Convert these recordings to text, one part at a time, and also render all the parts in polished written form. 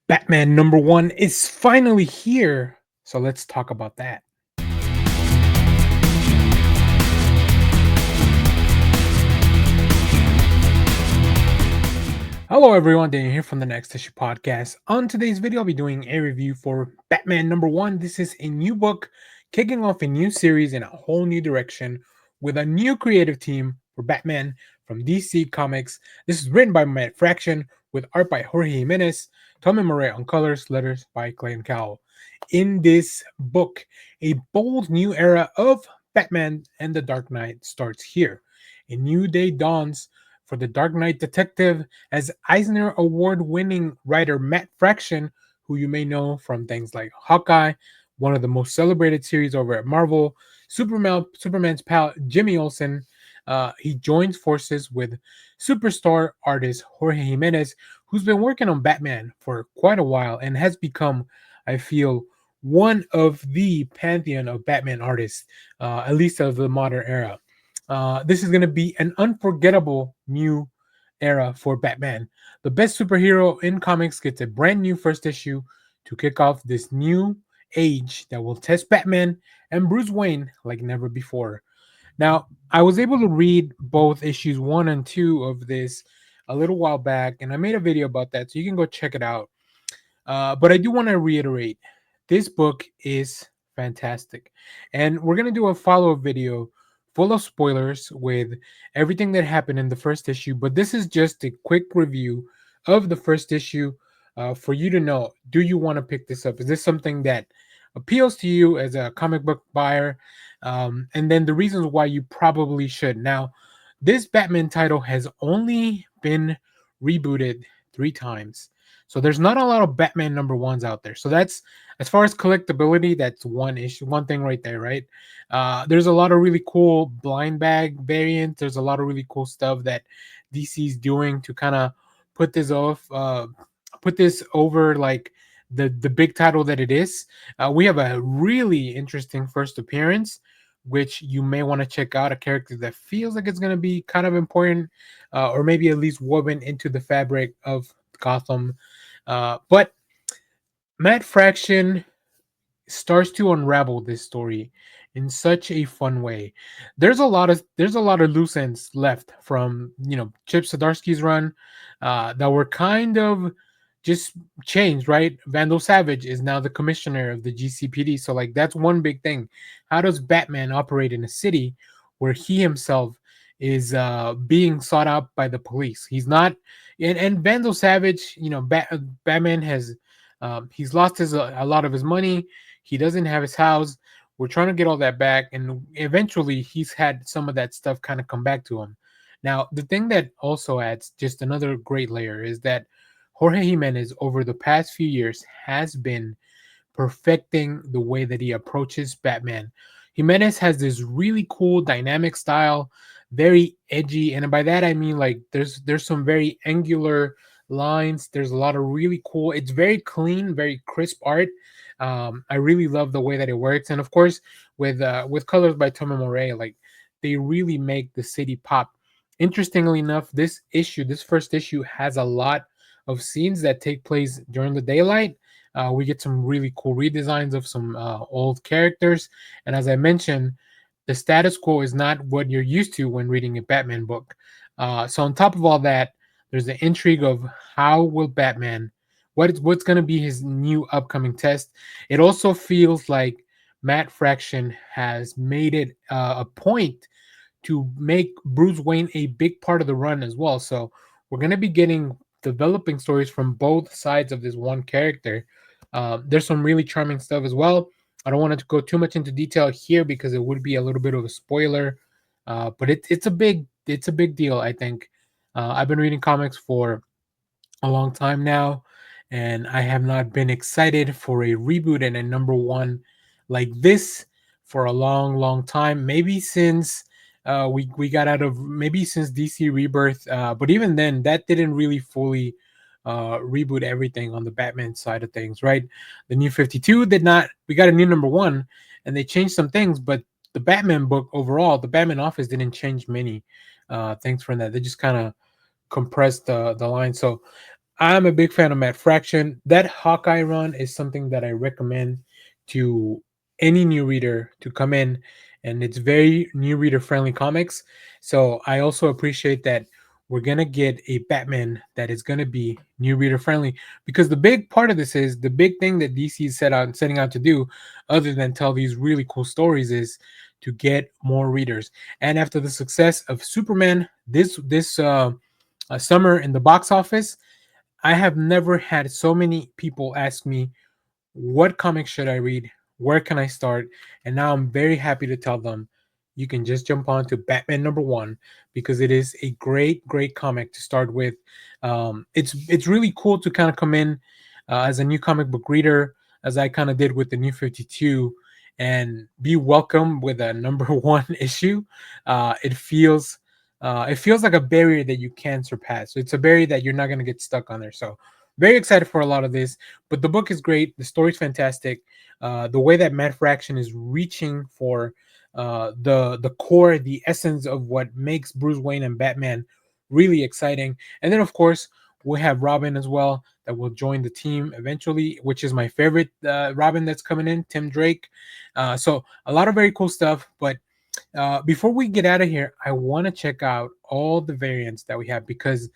Batman number one is finally here. So let's talk about that. Hello, everyone. Daniel here from the Next Issue Podcast. On today's video, I'll be doing a review for Batman number one. This is a new book kicking off a new series in a whole new direction with a new creative team for Batman from DC Comics. This is written by Matt Fraction with art by Jorge Jimenez, Tommy Moret on colors, letters by Clayton Cowell. In this book, a bold new era of Batman and the Dark Knight starts here. A new day dawns for the Dark Knight detective as Eisner Award winning writer Matt Fraction, who you may know from things like Hawkeye, one of the most celebrated series over at Marvel, Superman's pal Jimmy Olsen. He joins forces with superstar artist Jorge Jimenez, who's been working on Batman for quite a while and has become, I feel, one of the pantheon of Batman artists, at least of the modern era. This is going to be an unforgettable new era for Batman. The best superhero in comics gets a brand new first issue to kick off this new age that will test Batman and Bruce Wayne like never before. Now, I was able to read both issues one and two of this a little while back, and I made a video about that, so you can go check it out. But I do want to reiterate this book is fantastic. And we're going to do a follow up video full of spoilers with everything that happened in the first issue. But this is just a quick review of the first issue for you to know, do you want to pick this up? Is this something that appeals to you as a comic book buyer? And then the reasons why you probably should. Now, this Batman title has only been rebooted 3 times. So there's not a lot of Batman number ones out there. So that's, as far as collectability, that's one issue, one thing right there, right? There's a lot of really cool blind bag variants. There's a lot of really cool stuff that DC's doing to kind of put this off, put this over like the big title that it is. We have a really interesting first appearance, which you may want to check out. A character that feels like it's going to be kind of important, or maybe at least woven into the fabric of Gotham. But Matt Fraction starts to unravel this story in such a fun way. There's a lot of loose ends left from Chip Zdarsky's run that were kind of just changed, right? Vandal Savage is now the commissioner of the GCPD, so like that's one big thing. How does Batman operate in a city where he himself is being sought out by the police? He's not, and Vandal Savage, Batman has he's lost a lot of his money. He doesn't have his house. We're trying to get all that back, and eventually he's had some of that stuff kind of come back to him. Now, the thing that also adds just another great layer is that Jorge Jimenez over the past few years has been perfecting the way that he approaches Batman. Jimenez has this really cool dynamic style, very edgy, and by that I mean like there's some very angular lines. There's a lot of really cool. It's very clean, very crisp art. I really love the way that it works, and of course with colors by Tommy Moret, like they really make the city pop. Interestingly enough, this first issue, has a lot of scenes that take place during the daylight. We get some really cool redesigns of some old characters, and as I mentioned, the status quo is not what you're used to when reading a Batman book. So on top of all that, there's the intrigue of how will Batman, what's going to be his new upcoming test. It also feels like Matt Fraction has made it a point to make Bruce Wayne a big part of the run as well. So we're going to be getting developing stories from both sides of this one character. There's some really charming stuff as well. I don't want to go too much into detail here because it would be a little bit of a spoiler. But it's a big deal. I think I've been reading comics for a long time now, and I have not been excited for a reboot and a number one like this for a long, long time. Maybe since we got out of, maybe since DC Rebirth, but even then, that didn't really fully reboot everything on the Batman side of things, right? The New 52 did not. We got a new number one, and they changed some things, but the Batman book overall, the Batman office didn't change many things from that. They just kind of compressed the line. So I'm a big fan of Matt Fraction. That Hawkeye run is something that I recommend to any new reader to come in, and it's very new reader friendly comics. So I also appreciate that we're gonna get a Batman that is gonna be new reader friendly, because the big part of this is the big thing that DC is setting out to do, other than tell these really cool stories, is to get more readers. And after the success of Superman this summer in the box office, I have never had so many people ask me, what comics should I read? Where can I start? And now I'm very happy to tell them you can just jump on to Batman number one, because it is a great, great comic to start with. It's really cool to kind of come in as a new comic book reader, as I kind of did with the New 52, and be welcome with a number one issue. It feels like a barrier that you can surpass. So it's a barrier that you're not going to get stuck on there. So very excited for a lot of this. But the book is great. The story's fantastic. The way that Matt Fraction is reaching for the core, the essence of what makes Bruce Wayne and Batman really exciting. And then, of course, we have Robin as well that will join the team eventually, which is my favorite Robin that's coming in, Tim Drake. So a lot of very cool stuff. But before we get out of here, I want to check out all the variants that we have, because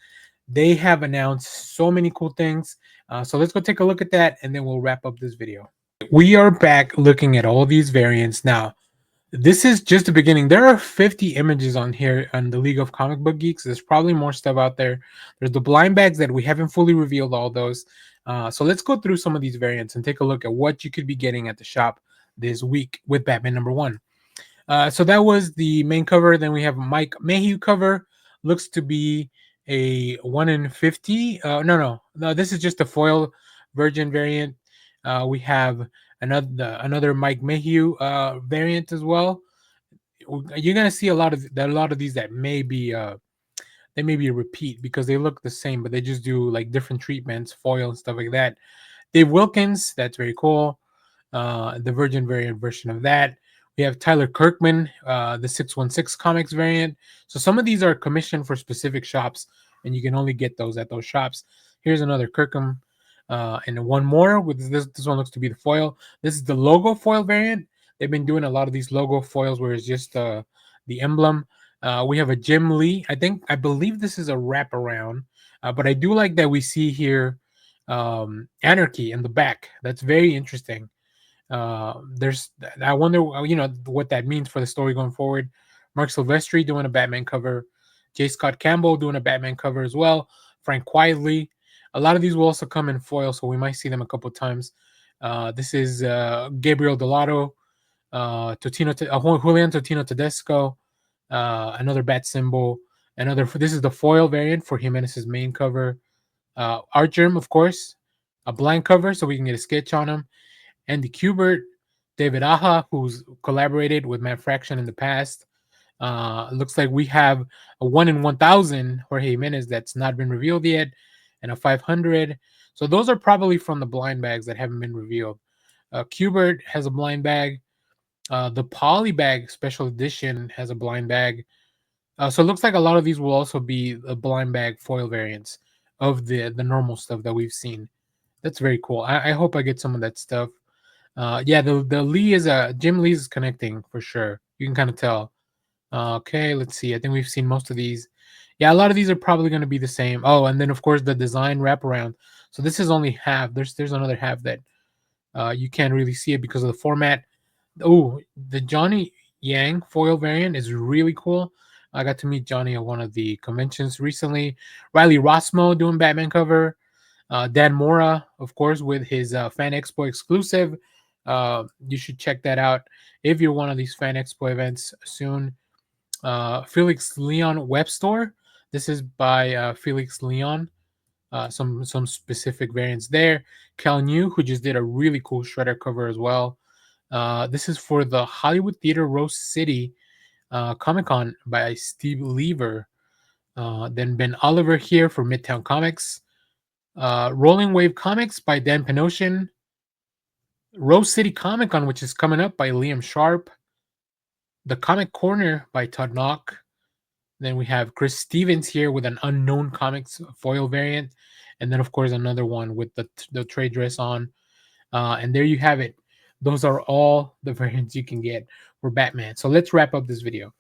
they have announced so many cool things. So let's go take a look at that, and then we'll wrap up this video. We are back looking at all these variants now. This is just the beginning. There are 50 images on here on the League of Comic Book Geeks. There's probably more stuff out there. There's the blind bags that we haven't fully revealed all those. So let's go through some of these variants and take a look at what you could be getting at the shop this week with Batman number one. So that was the main cover. Then we have Mike Mayhew cover. Looks to be a 1 in 50. No. This is just a foil Virgin variant. We have another Mike Mayhew variant as well. You're gonna see a lot of these that may be they may be a repeat, because they look the same, but they just do like different treatments, foil and stuff like that. Dave Wilkins, that's very cool. The Virgin variant version of that. We have Tyler Kirkman, the 616 Comics variant. So some of these are commissioned for specific shops, and you can only get those at those shops. Here's another Kirkham, and one more with this. This one looks to be the foil. This is the logo foil variant. They've been doing a lot of these logo foils where it's just the emblem. We have a Jim Lee. I believe this is a wraparound, but I do like that we see here Anarchy in the back. That's very interesting. There's I wonder what that means for the story going forward. Mark Silvestri doing a Batman cover, J. Scott Campbell doing a Batman cover as well, Frank Quietly. A lot of these will also come in foil, so we might see them a couple times. This is Gabriel Delato, Julian Totino Tedesco, another bat symbol. This is the foil variant for Jimenez's main cover. Art Germ, of course, a blank cover so we can get a sketch on him. Andy Kubert, David Aja, who's collaborated with Matt Fraction in the past. Looks like we have a 1 in 1,000 Jorge Jimenez that's not been revealed yet, and a 500. So those are probably from the blind bags that haven't been revealed. Kubert has a blind bag. The Polybag Special Edition has a blind bag. So it looks like a lot of these will also be the blind bag foil variants of the normal stuff that we've seen. That's very cool. I hope I get some of that stuff. Yeah, the Lee is Jim Lee's connecting for sure. You can kind of tell. Okay, let's see. I think we've seen most of these. Yeah, a lot of these are probably going to be the same. Oh, and then of course the design wraparound. So this is only half. There's another half that you can't really see it because of the format. Oh, the Johnny Yang foil variant is really cool. I got to meet Johnny at one of the conventions recently. Riley Rossmo doing Batman cover. Dan Mora, of course, with his Fan Expo exclusive. You should check that out if you're one of these Fan Expo events soon. Felix Leon Web Store. This is by Felix Leon. Some specific variants there. Cal New, who just did a really cool Shredder cover as well. This is for the Hollywood Theater Rose City Comic Con by Steve Lever. Then Ben Oliver here for Midtown Comics. Rolling Wave Comics by Dan Penosian. Rose City Comic Con, which is coming up, by Liam Sharp. The Comic Corner by Todd Knock. Then we have Chris Stevens here with an Unknown Comics foil variant. and then of course another one with the trade dress on. And there you have it. Those are all the variants you can get for Batman. So let's wrap up this video.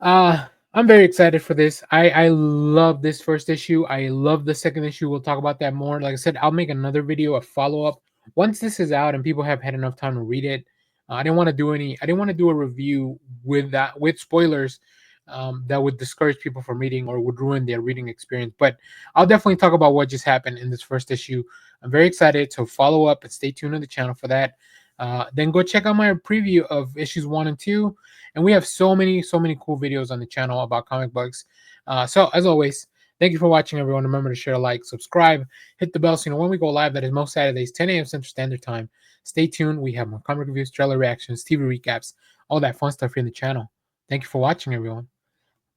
I'm very excited for this. I love this first issue. I love the second issue. We'll talk about that more. Like I said, I'll make another video, a follow up, once this is out and people have had enough time to read it. I didn't want to do any. I didn't want to do a review with spoilers that would discourage people from reading or would ruin their reading experience. But I'll definitely talk about what just happened in this first issue. I'm very excited. So follow up and stay tuned on the channel for that. Then go check out my preview of issues 1 and 2, and we have so many cool videos on the channel about comic books. So as always, thank you for watching, everyone. Remember to share, like, subscribe, hit the bell so you know when we go live. That is most Saturdays, 10 a.m. Central Standard Time. Stay tuned. We have more comic reviews, trailer reactions, TV recaps, all that fun stuff here in the channel. Thank you for watching, everyone.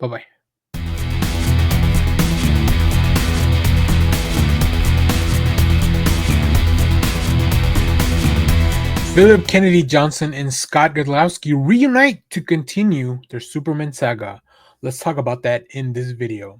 Bye bye. Philip Kennedy Johnson and Scott Godlewski reunite to continue their Superman saga. Let's talk about that in this video.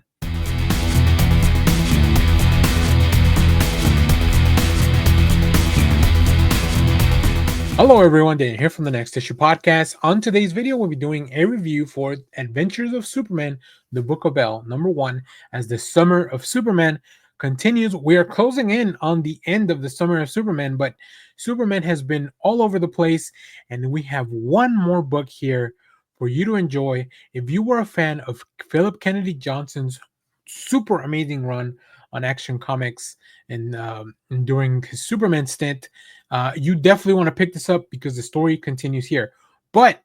Hello everyone, Dan here from the Next Issue Podcast. On today's video, we'll be doing a review for Adventures of Superman, the Book of El, #1, as the Summer of Superman continues. We are closing in on the end of the Summer of Superman, but Superman has been all over the place, and we have one more book here for you to enjoy. If you were a fan of Philip Kennedy Johnson's super amazing run on Action Comics and during his Superman stint, you definitely want to pick this up because the story continues here. But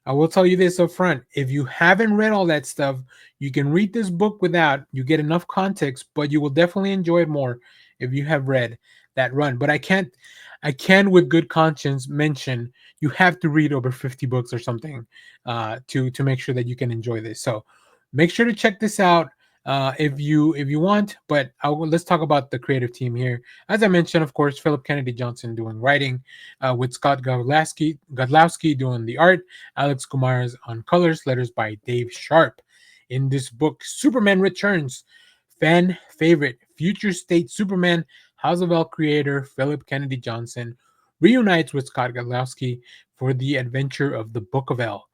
I will tell you this up front. If you haven't read all that stuff, you can read this book without. You get enough context, but you will definitely enjoy it more if you have read that run. But I can't with good conscience mention you have to read over 50 books or something to make sure that you can enjoy this. So make sure to check this out if you want. But let's talk about the creative team here. As I mentioned, of course, Philip Kennedy Johnson doing writing, with Scott Godlewski doing the art, Alex Guimarães on colors, letters by Dave Sharp. In this book, Superman returns. Fan favorite future state Superman, House of El creator Philip Kennedy Johnson reunites with Scott Godlewski for the adventure of the Book of El.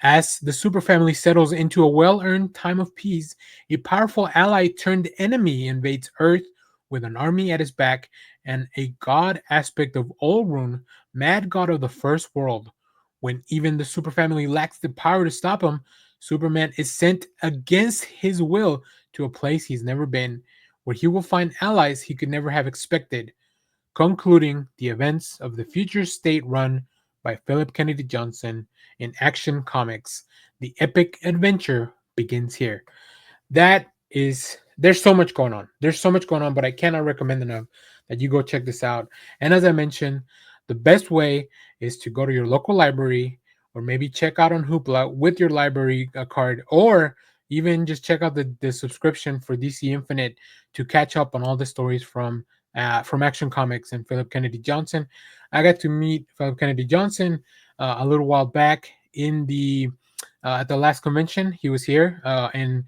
As the super family settles into a well-earned time of peace, a powerful ally turned enemy invades Earth with an army at his back and a god aspect of Olrun, mad god of the first world. When even the super family lacks the power to stop him, Superman is sent against his will to a place he's never been, where he will find allies he could never have expected, concluding the events of the future state run by Philip Kennedy Johnson in Action Comics. The epic adventure begins here. There's so much going on. There's so much going on, but I cannot recommend enough that you go check this out. And as I mentioned, the best way is to go to your local library or maybe check out on Hoopla with your library card, or even just check out the subscription for DC Infinite to catch up on all the stories from Action Comics and Philip Kennedy Johnson. I got to meet Philip Kennedy Johnson a little while back in the at the last convention. He was here, and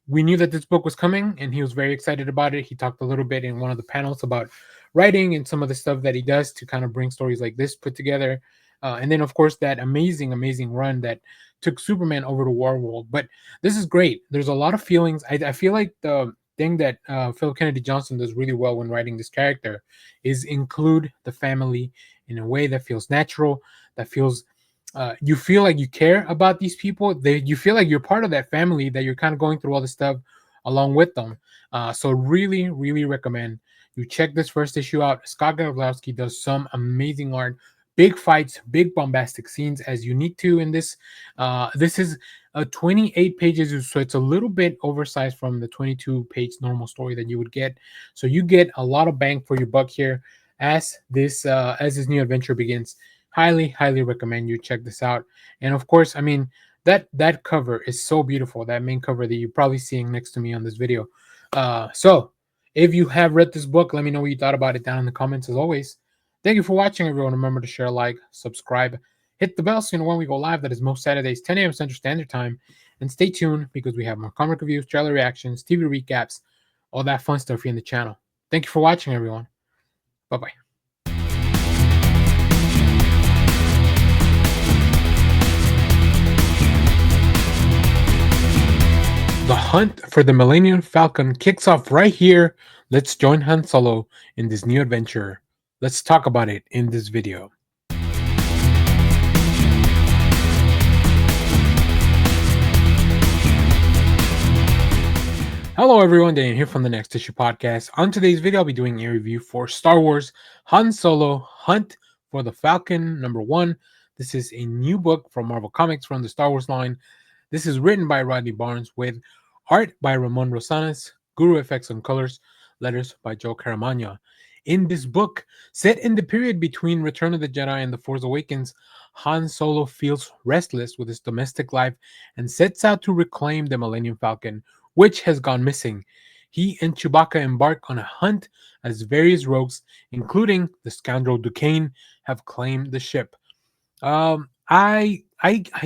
we knew that this book was coming, and he was very excited about it. He talked a little bit in one of the panels about writing and some of the stuff that he does to kind of bring stories like this put together. And then, of course, that amazing run that took Superman over to Warworld. But this is great. There's a lot of feelings. I feel like the thing that Philip Kennedy Johnson does really well when writing this character is include the family in a way that feels natural, that feels you feel like you care about these people. You feel like you're part of that family, that you're kind of going through all this stuff along with them. So really, really recommend you check this first issue out. Scott Godlewski does some amazing art. Big fights, big bombastic scenes as you need to in this. This is 28 pages, so it's a little bit oversized from the 22-page normal story that you would get. So you get a lot of bang for your buck here as this new adventure begins. Highly recommend you check this out. And of course, I mean, that cover is so beautiful. That main cover that you're probably seeing next to me on this video. So if you have read this book, let me know what you thought about it down in the comments as always. Thank you for watching, everyone. Remember to share, like, subscribe, hit the bell so you know when we go live. That is most Saturdays, 10 a.m. Central Standard Time. And stay tuned because we have more comic reviews, trailer reactions, TV recaps, all that fun stuff here in the channel. Thank you for watching, everyone. Bye bye. The hunt for the Millennium Falcon kicks off right here. Let's join Han Solo in this new adventure. Let's talk about it in this video. Hello everyone, Dan here from the Next Issue Podcast. On today's video, I'll be doing a review for Star Wars Han Solo Hunt for the Falcon #1. This is a new book from Marvel Comics from the Star Wars line. This is written by Rodney Barnes with art by Ramon Rosales, Guru Effects and Colors, letters by Joe Caramagna. In this book, set in the period between Return of the Jedi and The Force Awakens, Han Solo feels restless with his domestic life and sets out to reclaim the Millennium Falcon, which has gone missing. He and Chewbacca embark on a hunt as various rogues, including the scoundrel Duquesne, have claimed the ship. I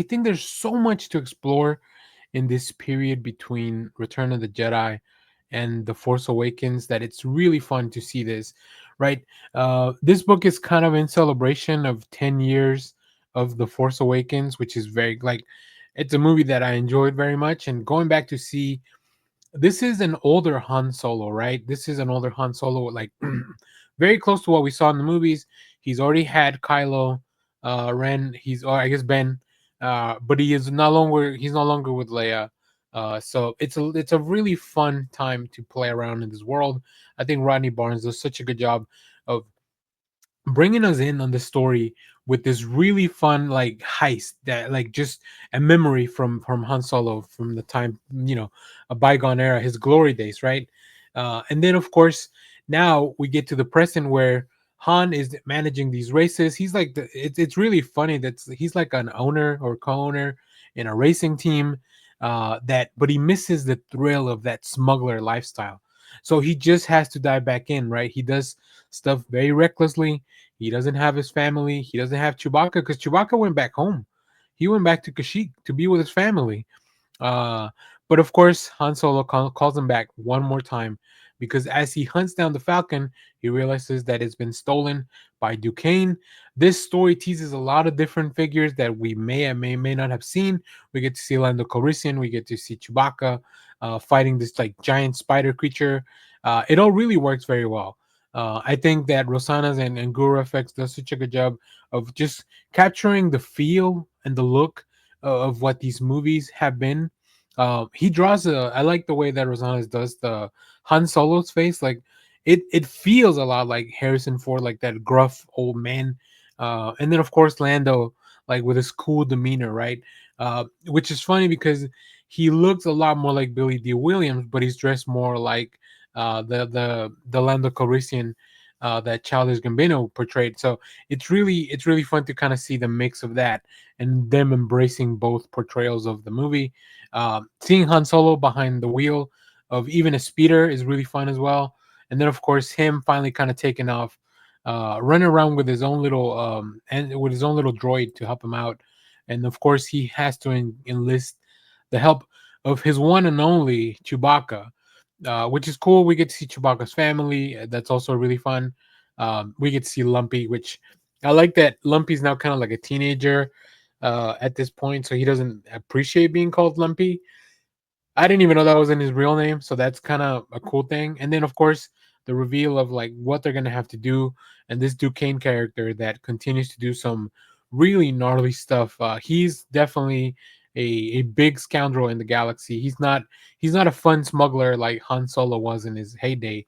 think there's so much to explore in this period between Return of the Jedi and The Force Awakens that it's really fun to see this, right? This book is kind of in celebration of 10 years of The Force Awakens, which is very like it's a movie that I enjoyed very much. And going back to see this is an older Han Solo, right? This is an older Han Solo, like very close to what we saw in the movies. He's already had Kylo Ren. Or I guess Ben, but he's no longer with Leia. So it's a really fun time to play around in this world. I think Rodney Barnes does such a good job of bringing us in on the story with this really fun like heist that like just a memory from Han Solo from the time, a bygone era, his glory days, right? And then of course now we get to the present where Han is managing these races. He's like it's really funny that he's like an owner or co-owner in a racing team, that but he misses the thrill of that smuggler lifestyle. So he just has to dive back in, right? He does stuff very recklessly. He doesn't have his family. He doesn't have Chewbacca because Chewbacca went back home. He went back to Kashyyyk to be with his family. Uh, but of course, Han Solo calls him back one more time because as he hunts down the Falcon, he realizes that it's been stolen by Duquesne. This story teases a lot of different figures that we may not have seen. We get to see Lando Calrissian. We get to see Chewbacca fighting this like giant spider creature. It all really works very well. I think that Rosanas and Guru Effects does such a good job of just capturing the feel and the look of what these movies have been. He draws a. I like the way that Rosanas does the Han Solo's face. Like it feels a lot like Harrison Ford, like that gruff old man. And then of course Lando, like with his cool demeanor, right? Which is funny because he looks a lot more like Billy D. Williams, but he's dressed more like the Lando Calrissian that Childish Gambino portrayed. So it's really fun to kind of see the mix of that and them embracing both portrayals of the movie. Seeing Han Solo behind the wheel of even a speeder is really fun as well. And then of course him finally kind of taking off, running around with his own little and with his own little droid to help him out. And of course he has to enlist the help of his one and only Chewbacca, which is cool. We get to see Chewbacca's family. That's also really fun. We get to see Lumpy, which I like that Lumpy's now kind of like a teenager at this point, so he doesn't appreciate being called Lumpy. I didn't even know that wasn't his real name, so that's kind of a cool thing. And then, of course, the reveal of like what they're gonna have to do, and this Duquesne character that continues to do some really gnarly stuff. He's definitely a big scoundrel in the galaxy. He's not a fun smuggler like Han Solo was in his heyday.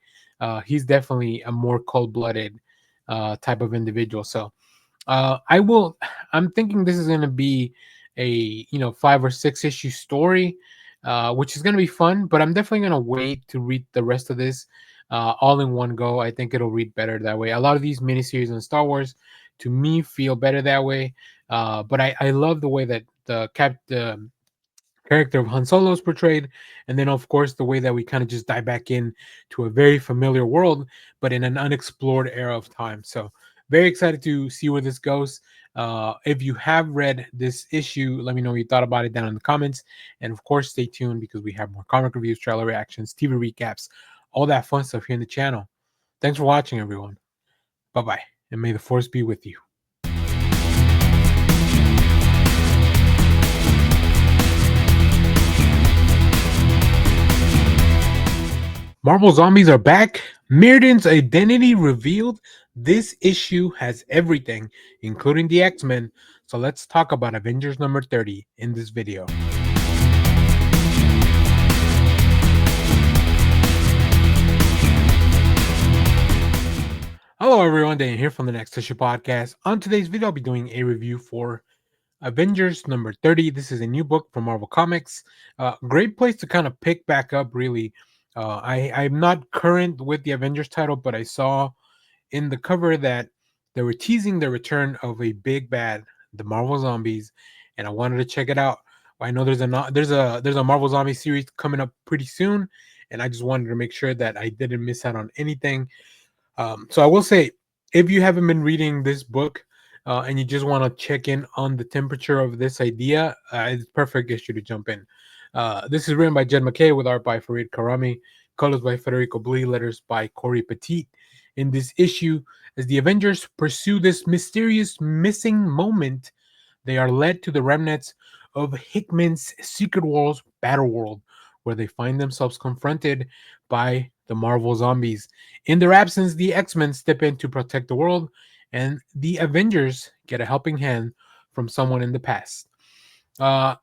He's definitely a more cold blooded type of individual. So I will. I'm thinking this is going to be a 5 or 6 issue story, which is going to be fun. But I'm definitely going to wait to read the rest of this all in one go. I think it'll read better that way. A lot of these miniseries on Star Wars, to me, feel better that way. But I love the way that the character of Han Solo is portrayed, and then of course the way that we kind of just dive back in to a very familiar world, but in an unexplored era of time. So very excited to see where this goes. If you have read this issue, let me know what you thought about it down in the comments, and of course stay tuned because we have more comic reviews, trailer reactions, TV recaps, all that fun stuff here in the channel. Thanks for watching, everyone. Bye bye, and may the force be with you. Marvel Zombies are back. Mirrodin's identity revealed. This issue has everything, including the X-Men. So let's talk about Avengers number 30 in this video. Hello everyone, Dan here from the Next Issue Podcast. On today's video, I'll be doing a review for Avengers number 30. This is a new book from Marvel Comics. Great place to kind of pick back up, really. I'm not current with the Avengers title, but I saw in the cover that they were teasing the return of a big bad, the Marvel Zombies, and I wanted to check it out. I know there's a Marvel Zombie series coming up pretty soon, and I just wanted to make sure that I didn't miss out on anything. So I will say, if you haven't been reading this book and you just want to check in on the temperature of this idea, it's perfect issue to jump in. This is written by Jed MacKay with art by Farid Karami, colors by Federico Blee, letters by Corey Petit. In this issue, as the Avengers pursue this mysterious missing moment, they are led to the remnants of Hickman's Secret Wars battle world, where they find themselves confronted by the Marvel Zombies. In their absence, the X-Men step in to protect the world, and the Avengers get a helping hand from someone in the past.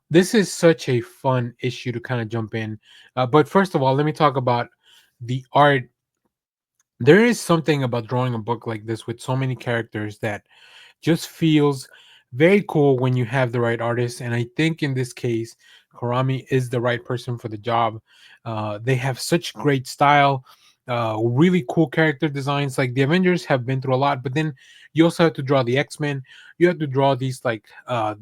This is such a fun issue to kind of jump in. But first of all, let me talk about the art. There is something about drawing a book like this with so many characters that just feels very cool when you have the right artist. And I think in this case, Karami is the right person for the job. They have such great style, really cool character designs. Like the Avengers have been through a lot, but then you also have to draw the X-Men. You have to draw these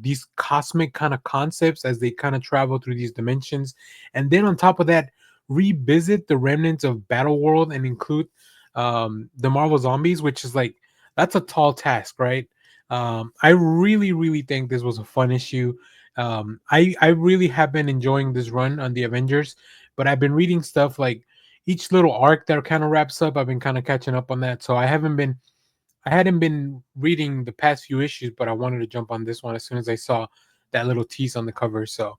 these cosmic kind of concepts as they kind of travel through these dimensions, and then on top of that, revisit the remnants of Battle World and include the Marvel Zombies, which is like that's a tall task, right? I really think this was a fun issue. I really have been enjoying this run on the Avengers, but I've been reading stuff like each little arc that kind of wraps up. I've been kind of catching up on that, so I hadn't been reading the past few issues, but I wanted to jump on this one as soon as I saw that little tease on the cover. So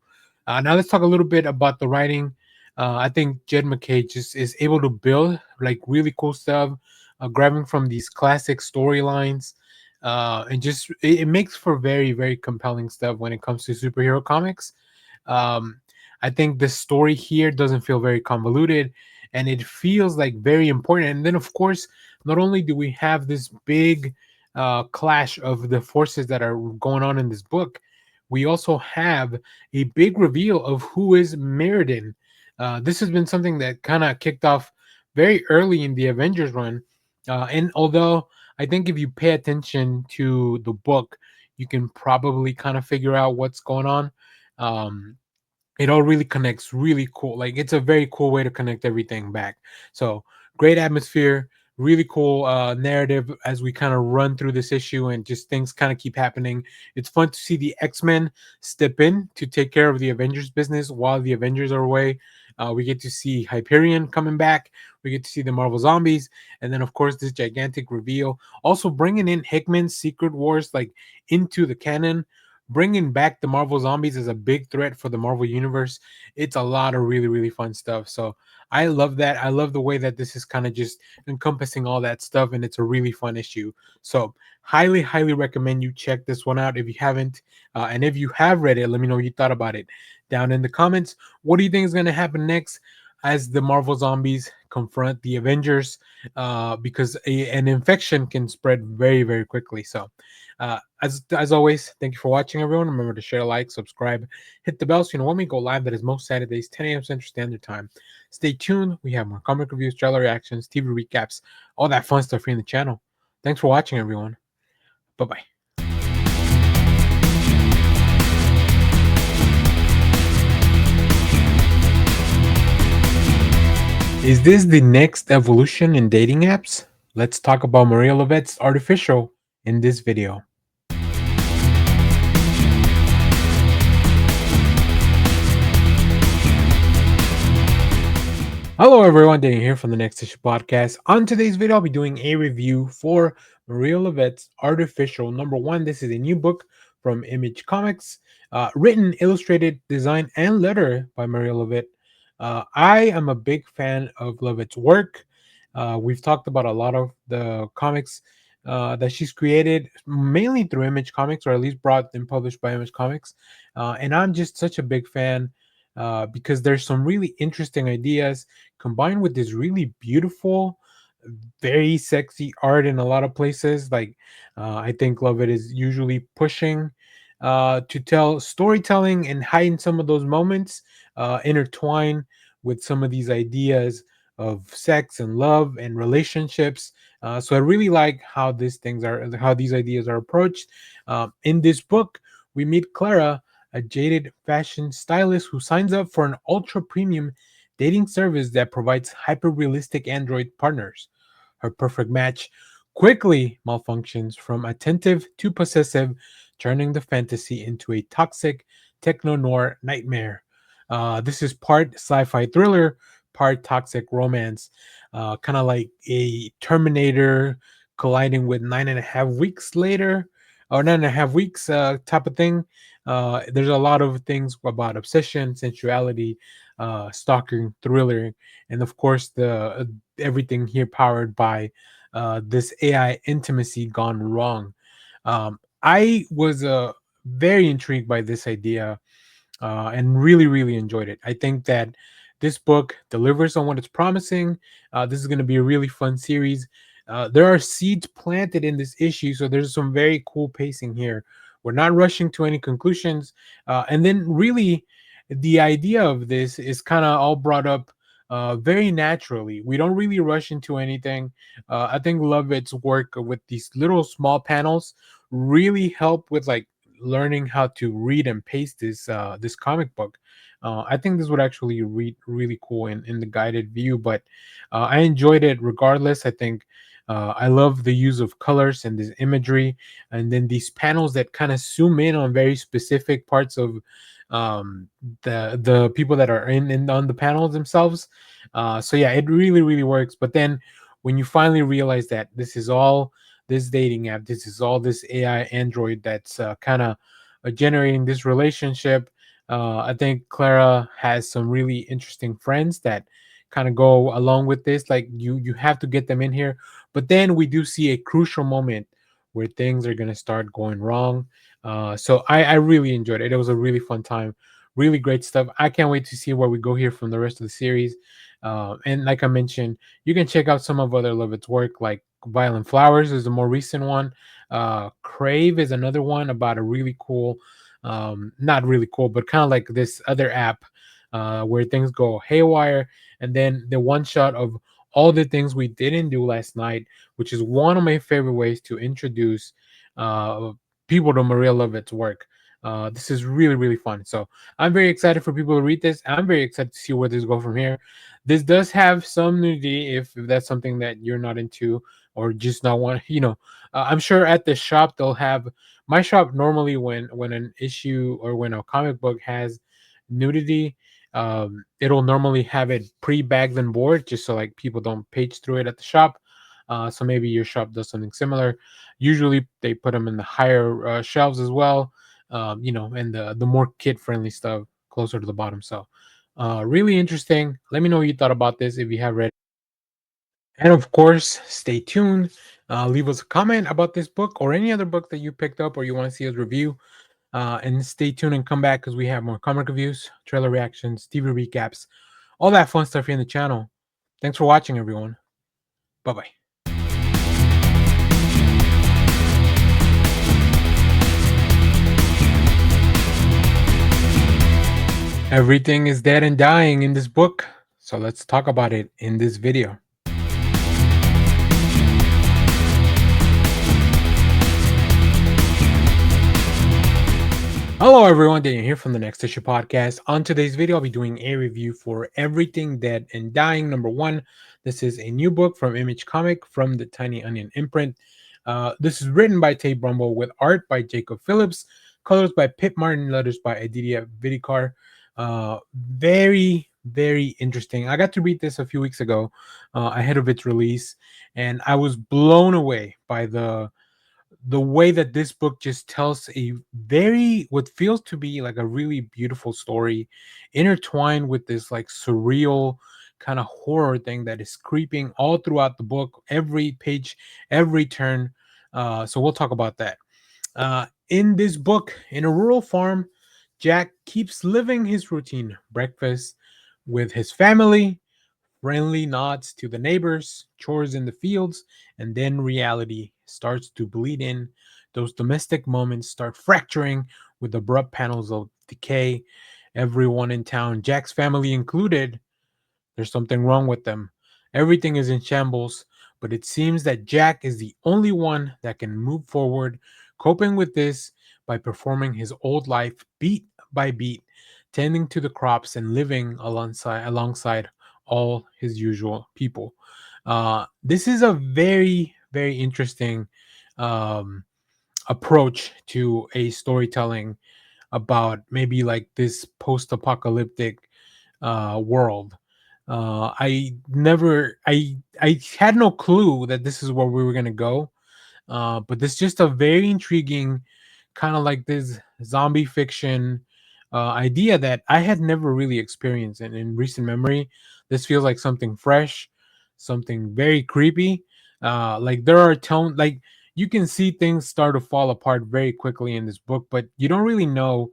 now let's talk a little bit about the writing. I think Jed MacKay just is able to build like really cool stuff, grabbing from these classic storylines. And just it makes for very compelling stuff when it comes to superhero comics. I think the story here doesn't feel very convoluted, and it feels like very important. And then of course, not only do we have this big clash of the forces that are going on in this book, we also have a big reveal of who is Mirrodin. This has been something that kind of kicked off very early in the Avengers run, and although I think if you pay attention to the book, you can probably kind of figure out what's going on. It all really connects really cool. Like it's a very cool way to connect everything back. So great atmosphere, really cool narrative as we kind of run through this issue and just things kind of keep happening. It's fun to see the X-Men step in to take care of the Avengers business while the Avengers are away. We get to see Hyperion coming back. We get to see the Marvel Zombies, and then of course this gigantic reveal. Also bringing in Hickman's Secret Wars like into the canon, bringing back the Marvel Zombies as a big threat for the Marvel Universe. It's a lot of really fun stuff. So I love that. I love the way that this is kind of just encompassing all that stuff, and it's a really fun issue. So highly recommend you check this one out if you haven't. And if you have read it, let me know what you thought about it down in the comments. What do you think is going to happen next as the Marvel Zombies confront the Avengers? Because an infection can spread very quickly. So as always, thank you for watching, everyone. Remember to share, like, subscribe, hit the bell so you know when we go live. That is most Saturdays, 10 a.m. Central Standard Time. Stay tuned. We have more comic reviews, trailer reactions, TV recaps, all that fun stuff here in the channel. Thanks for watching, everyone. Bye-bye. Is this the next evolution in dating apps? Let's talk about Maria Lovette's Artificial in this video. Hello, everyone. Daniel here from the Next Issue Podcast. On today's video, I'll be doing a review for Maria Levett's Artificial Number One. This is a new book from Image Comics, written, illustrated, designed, and letter by Maria Levett. I am a big fan of Levett's work. We've talked about a lot of the comics that she's created, mainly through Image Comics, or at least brought and published by Image Comics. And I'm just such a big fan because there's some really interesting ideas combined with this really beautiful, very sexy art in a lot of places. Like, I think Lovett is usually pushing to tell storytelling and hide some of those moments, intertwine with some of these ideas of sex and love and relationships. So I really like how these ideas are approached. In this book, we meet Clara, a jaded fashion stylist who signs up for an ultra premium dating service that provides hyper realistic android partners. Her perfect match quickly malfunctions from attentive to possessive, turning the fantasy into a toxic techno noir nightmare. This is part sci fi thriller, part toxic romance, kind of like a Terminator colliding with 9.5 weeks later, or 9.5 weeks type of thing. There's a lot of things about obsession, sensuality, stalking, thriller, and of course the everything here powered by this AI intimacy gone wrong. I was very intrigued by this idea and really, really enjoyed it. I think that this book delivers on what it's promising. This is going to be a really fun series. There are seeds planted in this issue, so there's some very cool pacing here. We're not rushing to any conclusions. And then, really, the idea of this is kind of all brought up very naturally. We don't really rush into anything. I think Lovett's work with these little small panels really help with like learning how to read and paste this comic book. I think this would actually read really cool in the guided view, but I enjoyed it regardless. I think I love the use of colors and this imagery, and then these panels that kind of zoom in on very specific parts of the people that are in on the panels themselves. So yeah, it really really works. But then when you finally realize that this is all this dating app, this is all this AI android that's kind of generating this relationship. I think Clara has some really interesting friends that kind of go along with this. Like you have to get them in here, but then we do see a crucial moment where things are gonna start going wrong. So I really enjoyed it. It was a really fun time, really great stuff. I can't wait to see where we go here from the rest of the series. And like I mentioned, you can check out some of other Lovett's work, like Violent Flowers is the more recent one. Crave is another one about a really cool, not really cool, but kind of like this other app where things go haywire. And then the one shot of all the things we didn't do last night, which is one of my favorite ways to introduce uh, people to Maria Lovett's work. This is really, really fun. So I'm very excited for people to read this. I'm very excited to see where this go from here. This does have some nudity if that's something that you're not into or just not want, I'm sure at the shop they'll have my shop normally when an issue or when a comic book has nudity, it'll normally have it pre-bagged and board just so like people don't page through it at the shop. So maybe your shop does something similar. Usually they put them in the higher shelves as well, and the more kid friendly stuff closer to the bottom. So really interesting. Let me know what you thought about this if you have read. And of course, stay tuned. Leave us a comment about this book or any other book that you picked up or you want to see us review. And stay tuned and come back because we have more comic reviews, trailer reactions, TV recaps, all that fun stuff here in the channel. Thanks for watching, everyone. Bye bye. Everything is dead and dying in this book, so let's talk about it in this video. Hello everyone, Daniel here from the Next Issue Podcast. On today's video, I'll be doing a review for Everything Dead and Dying number one. This is a new book from Image Comic from the Tiny Onion imprint. This is written by Tay Brumble with art by Jacob Phillips, colors by Pip Martin, letters by Aditya Vidikar. Very, very interesting. I got to read this a few weeks ago, ahead of its release, and I was blown away by the way that this book just tells a very what feels to be like a really beautiful story intertwined with this like surreal kind of horror thing that is creeping all throughout the book, every page, every turn. So we'll talk about that. In this book, in a rural farm, Jack keeps living his routine: breakfast with his family, friendly nods to the neighbors, chores in the fields, and then reality starts to bleed in. Those domestic moments start fracturing with abrupt panels of decay. Everyone in town, Jack's family included, there's something wrong with them. Everything is in shambles, but it seems that Jack is the only one that can move forward, coping with this by performing his old life beat by beat, tending to the crops and living alongside all his usual people. This is a very, very interesting um, approach to a storytelling about maybe like this post-apocalyptic world. I had no clue that this is where we were gonna go, but this just a very intriguing kind of like this zombie fiction idea that I had never really experienced in recent memory. This feels like something fresh, something very creepy. Like there are tone like you can see things start to fall apart very quickly in this book, but you don't really know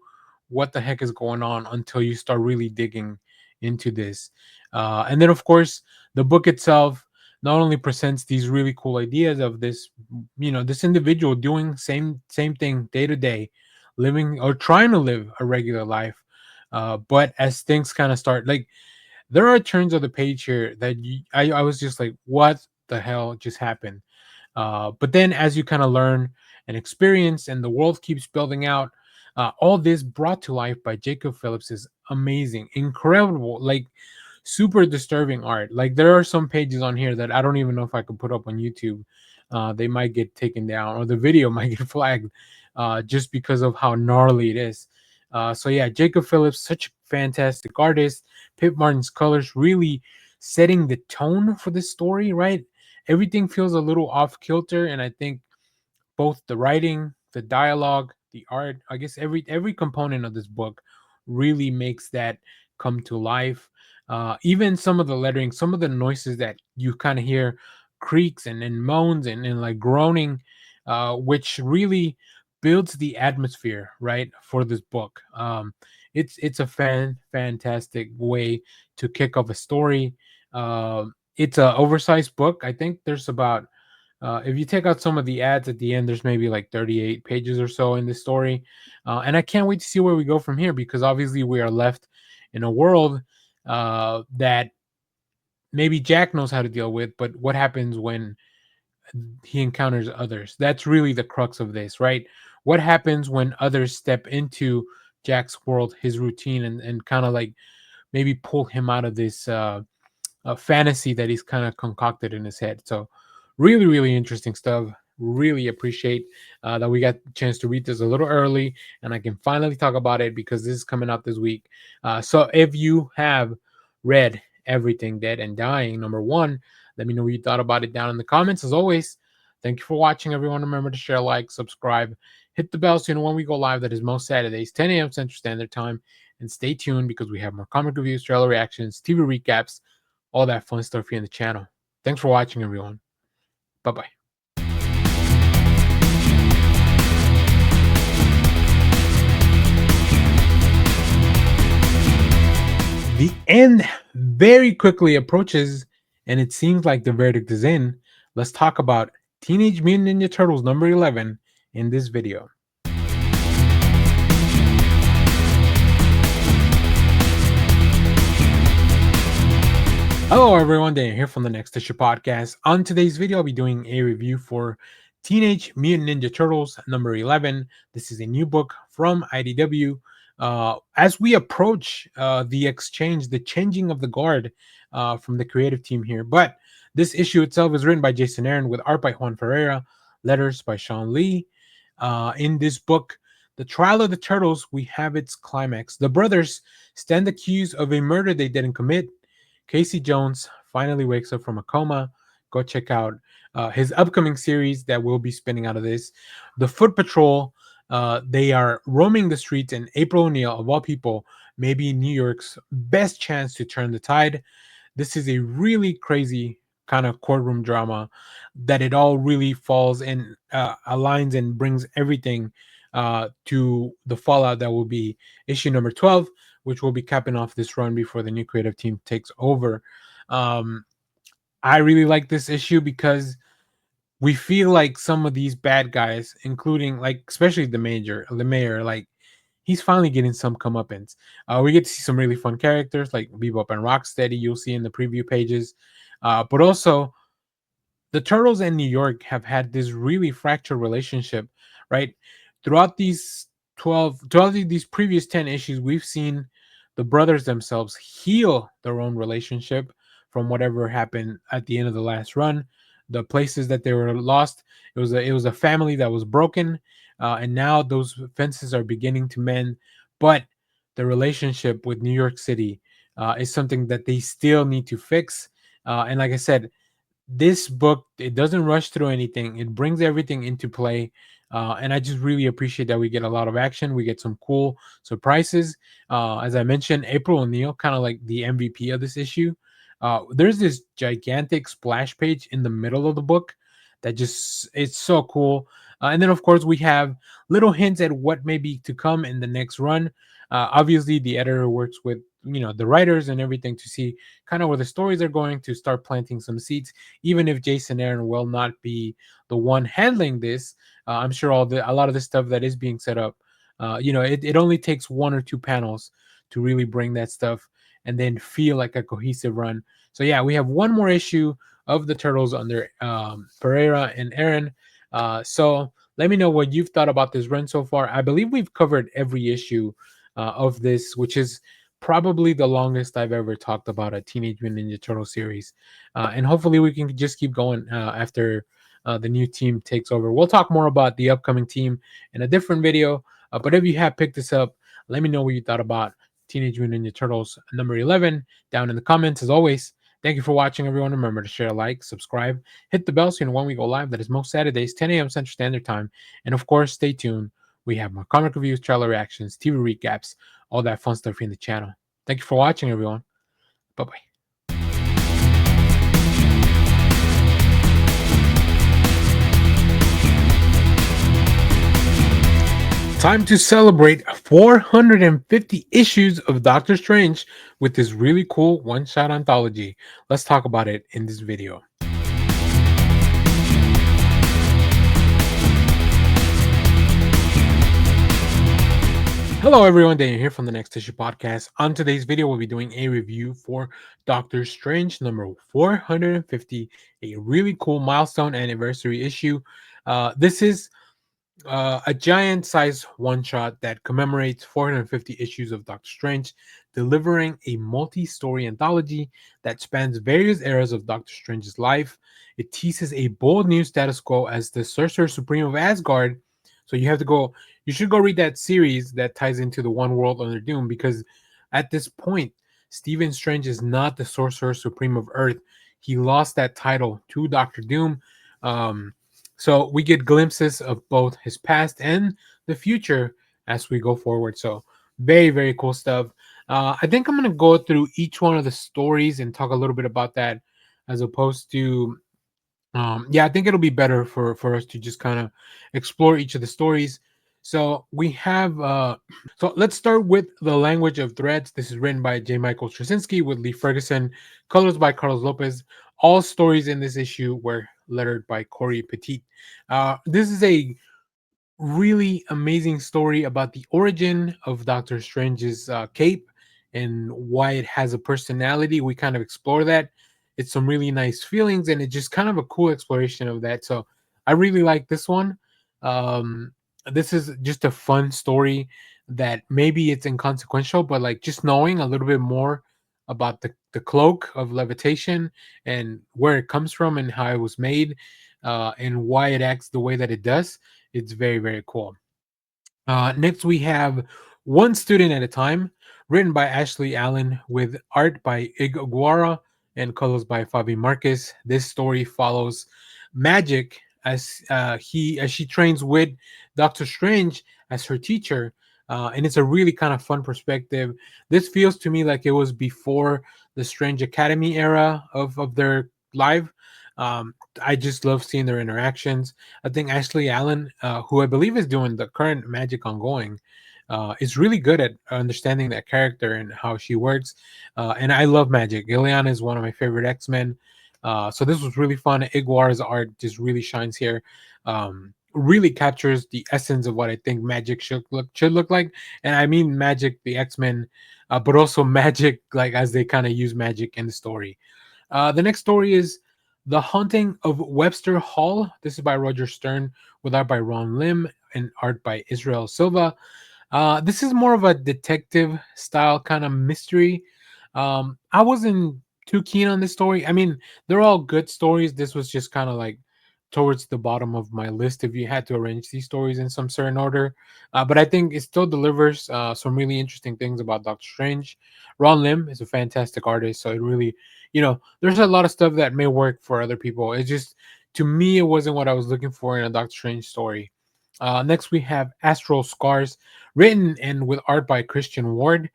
what the heck is going on until you start really digging into this. And then, of course, the book itself not only presents these really cool ideas of this, this individual doing same thing day to day, living or trying to live a regular life, but as things kind of start, like there are turns of the page here that I was just like, what the hell just happened? But then as you kind of learn and experience, and the world keeps building out, all this brought to life by Jacob Phillips is amazing, incredible, like super disturbing art. Like there are some pages on here that I don't even know if I could put up on YouTube. They might get taken down, or the video might get flagged, just because of how gnarly it is. So yeah, Jacob Phillips, such a fantastic artist. Pip Martin's colors really setting the tone for this story, right? Everything feels a little off kilter, and I think both the writing, the dialogue, the art, I guess every component of this book really makes that come to life. Even some of the lettering, some of the noises that you kind of hear, creaks and moans and like groaning, which really builds the atmosphere right for this book. It's a fantastic way to kick off a story. It's a oversized book. I think there's about if you take out some of the ads at the end, there's maybe like 38 pages or so in this story. And I can't wait to see where we go from here, because obviously we are left in a world that maybe Jack knows how to deal with, but what happens when he encounters others? That's really the crux of this, right? What happens when others step into Jack's world, his routine, and kind of like maybe pull him out of this fantasy that he's kind of concocted in his head. So, really, really interesting stuff. Really appreciate that we got a chance to read this a little early, and I can finally talk about it because this is coming out this week. So, if you have read Everything Dead and Dying, number one, let me know what you thought about it down in the comments. As always, thank you for watching, everyone. Remember to share, like, subscribe, hit the bell so you know when we go live. That is most Saturdays, 10 a.m. Central Standard Time. And stay tuned because we have more comic reviews, trailer reactions, TV recaps, all that fun stuff here in the channel. Thanks for watching, everyone. Bye bye. The end very quickly approaches, and it seems like the verdict is in. Let's talk about Teenage Mutant Ninja Turtles number 11 in this video. Hello everyone, Dan here from the Next Issue Podcast. On today's video, I'll be doing a review for Teenage Mutant Ninja Turtles number 11. This is a new book from IDW. As we approach the exchange, the changing of the guard from the creative team here. But this issue itself is written by Jason Aaron with art by Juan Ferreira, letters by Sean Lee. In this book, The trial of the turtles, we have its climax. The brothers stand accused of a murder they didn't commit. Casey Jones finally wakes up from a coma. Go check out his upcoming series that will be spinning out of this. The Foot Patrol, they are roaming the streets, and April O'Neil, of all people, maybe New York's best chance to turn the tide. This is a really crazy kind of courtroom drama that it all really falls and aligns and brings everything to the fallout that will be issue number 12, which will be capping off this run before the new creative team takes over. um, I really like this issue because we feel like some of these bad guys, including like especially the mayor, like he's finally getting some comeuppance. We get to see some really fun characters like Bebop and Rocksteady. You'll see in the preview pages, but also the Turtles and New York have had this really fractured relationship, right? Throughout these 12 of these previous 10 issues, we've seen the brothers themselves heal their own relationship from whatever happened at the end of the last run. The places that they were lost, it was a family that was broken, and now those fences are beginning to mend. But the relationship with New York City is something that they still need to fix. And like I said, this book, it doesn't rush through anything, it brings everything into play. And I just really appreciate that we get a lot of action, we get some cool surprises. As I mentioned, April O'Neil, kind of like the MVP of this issue. There's this gigantic splash page in the middle of the book that just, it's so cool. And then of course we have little hints at what may be to come in the next run. Obviously the editor works with the writers and everything to see kind of where the stories are going, to start planting some seeds. Even if Jason Aaron will not be the one handling this, I'm sure a lot of the stuff that is being set up, it only takes one or two panels to really bring that stuff and then feel like a cohesive run. So yeah, we have one more issue of the Turtles under Pereira and Aaron. So let me know what you've thought about this run so far. I believe we've covered every issue of this, which is probably the longest I've ever talked about a Teenage Mutant Ninja Turtle series. And hopefully we can just keep going after the new team takes over. We'll talk more about the upcoming team in a different video. But if you have picked this up, let me know what you thought about Teenage Mutant Ninja Turtles number 11 down in the comments. As always, thank you for watching, everyone. Remember to share, like, subscribe, hit the bell so you know when we go live. That is most Saturdays, 10 a.m. Central Standard Time. And of course, stay tuned. We have more comic reviews, trailer reactions, TV recaps, all that fun stuff in the channel. Thank you for watching, everyone. Bye bye. Time to celebrate 450 issues of Doctor Strange with this really cool one-shot anthology. Let's talk about it in this video. Hello everyone, Daniel here from the Next Issue Podcast. On today's video, we'll be doing a review for Doctor Strange number 450, a really cool milestone anniversary issue. This is a giant size one shot that commemorates 450 issues of Doctor Strange, delivering a multi story anthology that spans various eras of Doctor Strange's life. It teases a bold new status quo as the Sorcerer Supreme of Asgard. So you should go read that series that ties into the One World Under Doom, because at this point, Stephen Strange is not the Sorcerer Supreme of Earth. He lost that title to Doctor Doom. So we get glimpses of both his past and the future as we go forward. So very, very cool stuff. I think I'm going to go through each one of the stories and talk a little bit about that, as opposed to, I think it'll be better for us to just kind of explore each of the stories. So we have, so let's start with The Language of Threads. This is written by J. Michael Straczynski with Lee Ferguson, colors by Carlos Lopez. All stories in this issue were lettered by Corey Petit. This is a really amazing story about the origin of Doctor Strange's cape and why it has a personality. We kind of explore that. It's some really nice feelings, and it's just kind of a cool exploration of that. So I really like this one. Um, this is just a fun story that maybe it's inconsequential, but like just knowing a little bit more about the cloak of levitation and where it comes from and how it was made, and why it acts the way that it does, it's very, very cool. Next, we have One Student at a Time, written by Ashley Allen with art by Ig Aguara and colors by Fabi Marquez. This story follows Magic as she trains with Doctor Strange as her teacher, and it's a really kind of fun perspective. This feels to me like it was before the Strange Academy era of their life. I just love seeing their interactions. I think Ashley Allen, who I believe is doing the current Magic ongoing, is really good at understanding that character and how she works. And I love Magic. Ileana is one of my favorite X Men. So this was really fun. Iguar's art just really shines here. Really captures the essence of what I think Magic should look like, and I mean Magic, the X Men, but also Magic like as they kind of use Magic in the story. The next story is The Haunting of Webster Hall. This is by Roger Stern, with art by Ron Lim and art by Israel Silva. This is more of a detective style kind of mystery. I wasn't too keen on this story. I mean, they're all good stories. This was just kind of like towards the bottom of my list if you had to arrange these stories in some certain order. But I think it still delivers some really interesting things about Doctor Strange. Ron Lim is a fantastic artist, so it really, there's a lot of stuff that may work for other people. It just, to me, it wasn't what I was looking for in a Doctor Strange story. Next, we have Astral Scars, written and with art by Christian Ward.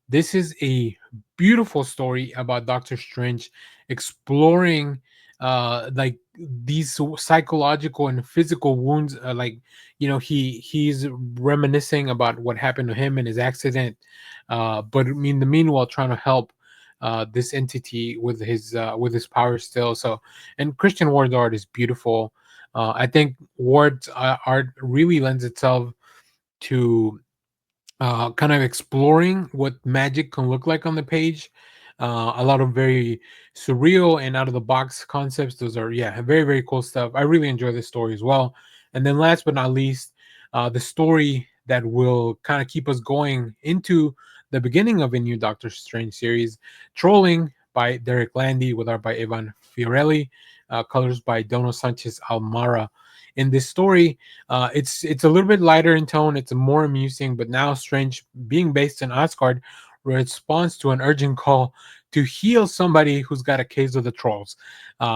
This is a beautiful story about Doctor Strange exploring like these psychological and physical wounds. Like, he's reminiscing about what happened to him in his accident, but I mean, the meanwhile trying to help this entity with his power still. So, and Christian Ward's art is beautiful. I think Ward's art really lends itself to kind of exploring what magic can look like on the page. A lot of very surreal and out of the box concepts. Those are, yeah, very, very cool stuff. I really enjoy this story as well. And then last but not least, the story that will kind of keep us going into the beginning of a new Doctor Strange series, Trolling by Derek Landy, with art by Ivan Fiorelli, colors by Dono Sanchez Almara. In this story, it's a little bit lighter in tone. It's more amusing, but now Strange, being based in Asgard, responds to an urgent call to heal somebody who's got a case of the trolls.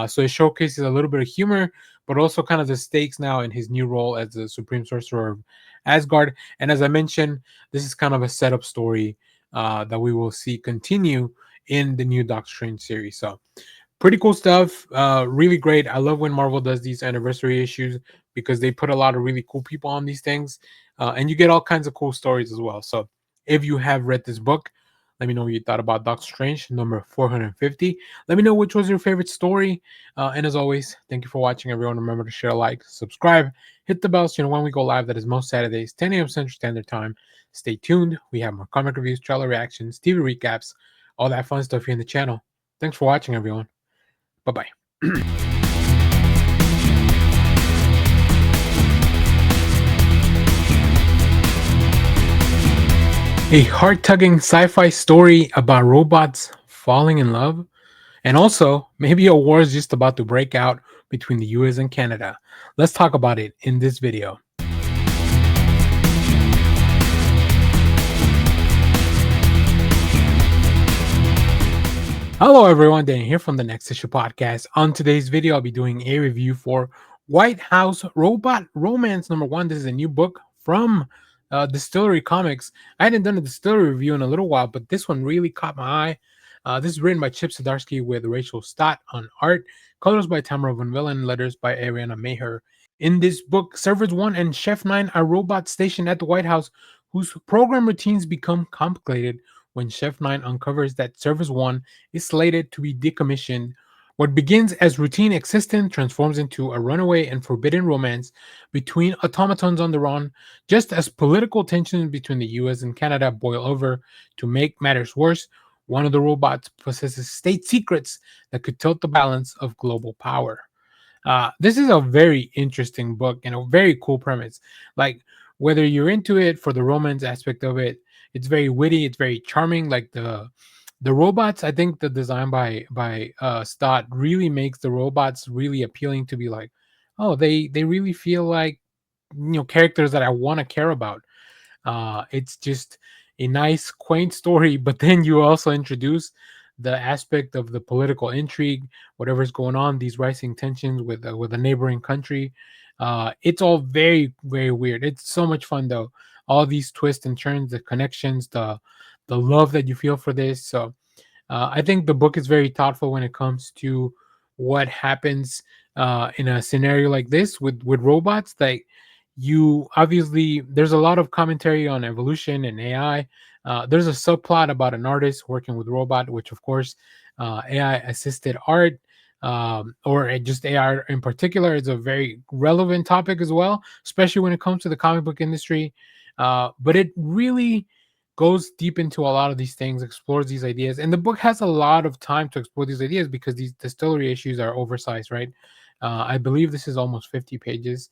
So it showcases a little bit of humor, but also kind of the stakes now in his new role as the Supreme Sorcerer of Asgard. And as I mentioned, this is kind of a setup story that we will see continue in the new Doctor Strange series. So pretty cool stuff. Really great. I love when Marvel does these anniversary issues because they put a lot of really cool people on these things, and you get all kinds of cool stories as well. So if you have read this book, let me know what you thought about Doctor Strange number 450. Let me know which was your favorite story. And as always, thank you for watching, everyone. Remember to share, like, subscribe, hit the bell so you know when we go live. That is most Saturdays, 10 a.m. Central Standard Time. Stay tuned. We have more comic reviews, trailer reactions, TV recaps, all that fun stuff here in the channel. Thanks for watching, everyone. Bye bye. A heart tugging sci fi story about robots falling in love, and also maybe a war is just about to break out between the US and Canada. Let's talk about it in this video. Hello, everyone. Dan here from the Next Issue Podcast. On today's video, I'll be doing a review for White House Robot Romance number one. This is a new book from Distillery Comics. I hadn't done a Distillery review in a little while, but this one really caught my eye. This is written by Chip Zdarsky with Rachel Stott on art, colors by Tamara Van Villen, letters by Ariana Maher. In this book, Servers 1 and Chef 9 are robots stationed at the White House whose program routines become complicated when Chef 9 uncovers that Service 1 is slated to be decommissioned. What begins as routine existence transforms into a runaway and forbidden romance between automatons on the run, just as political tensions between the US and Canada boil over. To make matters worse, one of the robots possesses state secrets that could tilt the balance of global power. This is a very interesting book and a very cool premise. Like, whether you're into it for the romance aspect of it, it's very witty, it's very charming. Like the robots, I think the design by Stott really makes the robots really appealing to be like, oh, they really feel like characters that I want to care about. It's just a nice, quaint story, but then you also introduce the aspect of the political intrigue, whatever's going on, these rising tensions with a neighboring country. It's all very, very weird. It's so much fun though. All these twists and turns, the connections, the love that you feel for this. So I think the book is very thoughtful when it comes to what happens in a scenario like this with robots. Like, you obviously, there's a lot of commentary on evolution and AI. There's a subplot about an artist working with robot, which of course AI assisted art, or just AI in particular, is a very relevant topic as well, especially when it comes to the comic book industry. But it really goes deep into a lot of these things, explores these ideas, and the book has a lot of time to explore these ideas because these distillery issues are oversized, right? I believe this is almost 50 pages,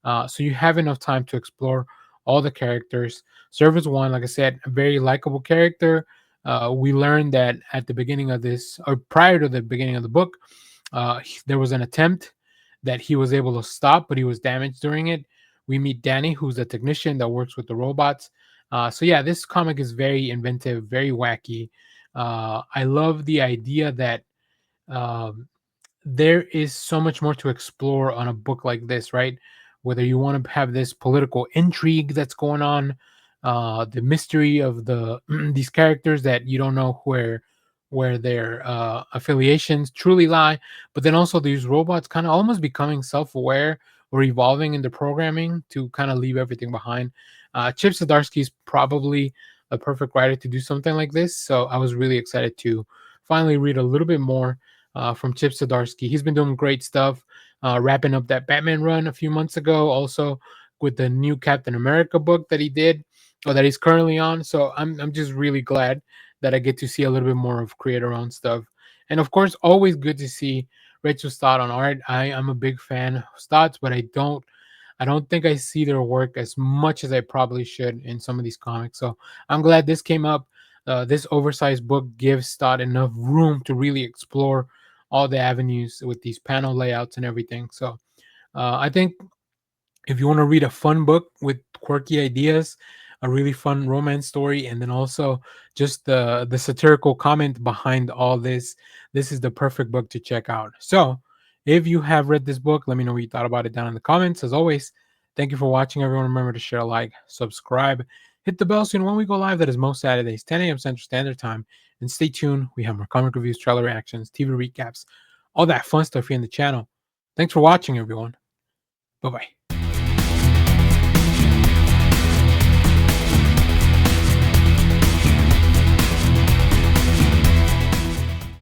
so you have enough time to explore all the characters. Service One, like I said, a very likable character. We learned that at the beginning of this, or prior to the beginning of the book, there was an attempt that he was able to stop, but he was damaged during it. We meet Danny, who's a technician that works with the robots. So yeah, this comic is very inventive, very wacky. I love the idea that um, there is so much more to explore on a book like this, right? Whether you want to have this political intrigue that's going on, the mystery of the these characters that you don't know where their affiliations truly lie, but then also these robots kind of almost becoming self-aware or evolving in the programming to kind of leave everything behind. Chip Zdarsky is probably a perfect writer to do something like this, so I was really excited to finally read a little bit more from Chip Zdarsky. He's been doing great stuff, wrapping up that Batman run a few months ago, also with the new Captain America book that he did, or that he's currently on. So I'm just really glad that I get to see a little bit more of creator-owned stuff. And of course, always good to see Rachel Stott on art. I am a big fan of Stott's, but I don't think I see their work as much as I probably should in some of these comics. So I'm glad this came up. This oversized book gives Stott enough room to really explore all the avenues with these panel layouts and everything. So I think if you want to read a fun book with quirky ideas, a really fun romance story, and then also just the satirical comment behind all this, this is the perfect book to check out. So if you have read this book, let me know what you thought about it down in the comments. As always, thank you for watching, everyone. Remember to share, like, subscribe, hit the bell so you know when we go live. That is most Saturdays, 10 a.m. Central Standard Time. And stay tuned. We have more comic reviews, trailer reactions, TV recaps, all that fun stuff here in the channel. Thanks for watching, everyone. Bye bye.